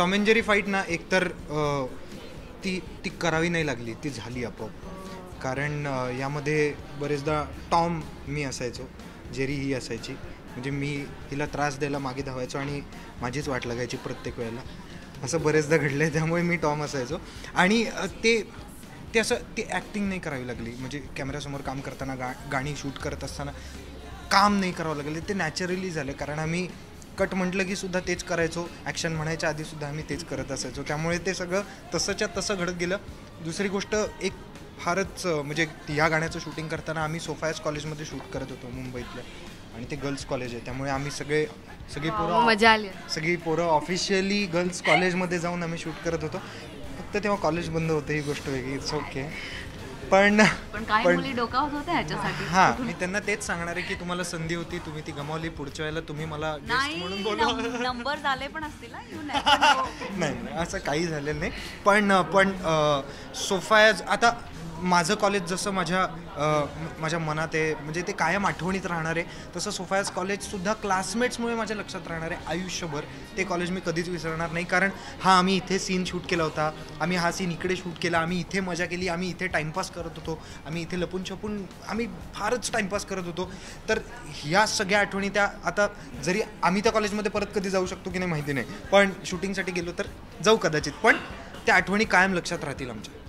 Tom and Jerry fight ना एकतर ती ती करावी नाही लागली, ती झाली आपोआप. कारण यामध्ये बरेचदा टॉम मी असायचो, जेरी ही असायची. म्हणजे मी हिला त्रास द्यायला मागे धावायचो आणि माझीच वाट लागायची प्रत्येक वेळेला. असं बरेचदा घडलं आहे, त्यामुळे मी टॉम असायचो. आणि ते असं ती ॲक्टिंग नाही करावी लागली. म्हणजे कॅमेऱ्यासमोर काम करताना गाणी शूट करत असताना काम नाही करावं लागलं, ते नॅचरली झालं. कारण आम्ही कट म्हटलं की सुद्धा तेच करायचो, ॲक्शन म्हणायच्या आधीसुद्धा आम्ही तेच करत असायचो. त्यामुळे ते सगळं तसंच्या तसं घडत गेलं. दुसरी गोष्ट एक फारच म्हणजे या गाण्याचं शूटिंग करताना आम्ही सोफायस कॉलेजमध्ये शूट करत होतो मुंबईतल्या, आणि ते गर्ल्स कॉलेज आहे. त्यामुळे आम्ही सगळी पोरं ऑफिशियली गर्ल्स कॉलेजमध्ये जाऊन आम्ही शूट करत होतो. फक्त तेव्हा कॉलेज बंद होतं, ही गोष्ट वेगळी, इट्स ओके. पण हां, मी त्यांना तेच सांगणार आहे की तुम्हाला संधी होती, तुम्ही ती गमावली. पुढच्या वेळेला तुम्ही मला गेस्ट म्हणून बोलवा. नंबर झाले पण असतील नाही, असं काही झालेलं नाही. पण सोफायज आता माझं कॉलेज जसं माझ्या मनात आहे, म्हणजे ते कायम आठवणीत राहणार आहे, तसं सोफायज कॉलेजसुद्धा क्लासमेट्समुळे माझ्या लक्षात राहणार आहे आयुष्यभर. ते कॉलेज मी कधीच विसरणार नाही. कारण आम्ही इथे सीन शूट केला होता, आम्ही हा सीन इकडे शूट केला, आम्ही इथे मजा केली, आम्ही इथे टाईमपास करत होतो, आम्ही इथे लपून छपून आम्ही फारच टाईमपास करत होतो. तर ह्या सगळ्या आठवणी त्या आता जरी आम्ही त्या कॉलेजमध्ये परत कधी जाऊ शकतो की नाही माहिती नाही, पण शूटिंगसाठी गेलो तर जाऊ कदाचित, पण त्या आठवणी कायम लक्षात राहतील आमच्या.